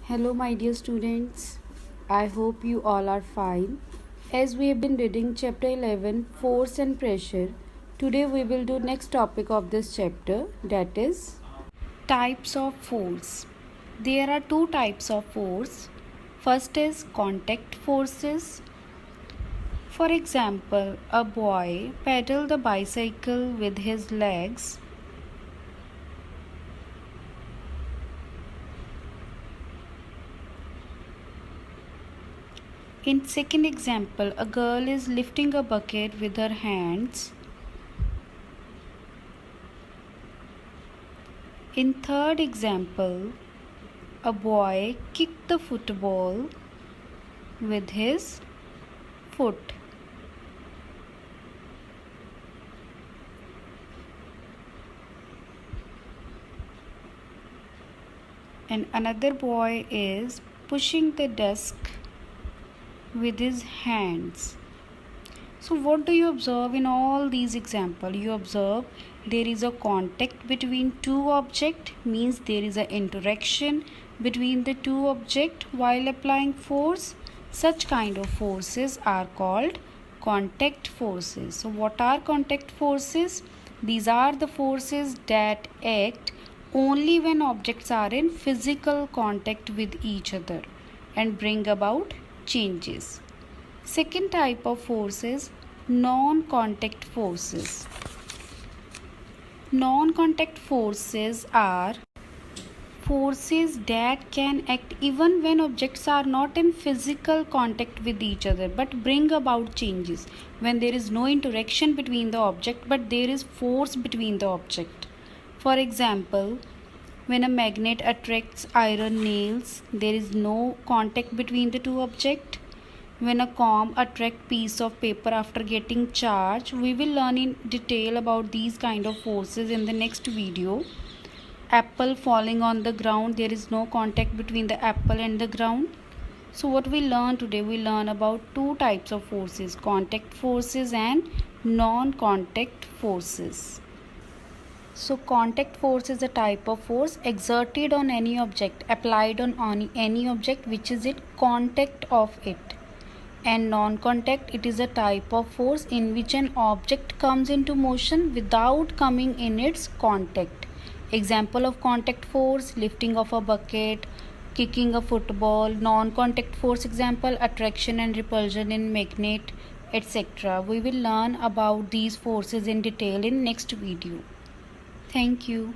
Hello, my dear students. I hope you all are fine. As we have been reading chapter 11, Force and Pressure, today we will do next topic of this chapter, that is types of force. There are two types of force. First is contact forces. For example, a boy pedals the bicycle with his legs. In second example, a girl is lifting a bucket with her hands. In third example, a boy kicked the football with his foot. And another boy is pushing the desk with his hands. So what do you observe in all these examples? You observe there is a contact between two objects, means there is an interaction between the two objects while applying force. Such kind of forces are called contact forces. So what are contact forces? These are the forces that act only when objects are in physical contact with each other and bring about changes. Second type of force is non-contact forces. Non-contact forces are forces that can act even when objects are not in physical contact with each other but bring about changes when there is no interaction between the object but there is force between the object. For example, when a magnet attracts iron nails, there is no contact between the two objects. When a comb attracts piece of paper after getting charged, we will learn in detail about these kind of forces in the next video. Apple falling on the ground, there is no contact between the apple and the ground. So what we learn today, we learn about two types of forces, contact forces and non-contact forces. So contact force is a type of force exerted on any object, applied on any object which is in contact of it. And non-contact, it is a type of force in which an object comes into motion without coming in its contact. Example of contact force, lifting of a bucket, kicking a football. Non-contact force example, attraction and repulsion in magnet, etc. We will learn about these forces in detail in next video. Thank you.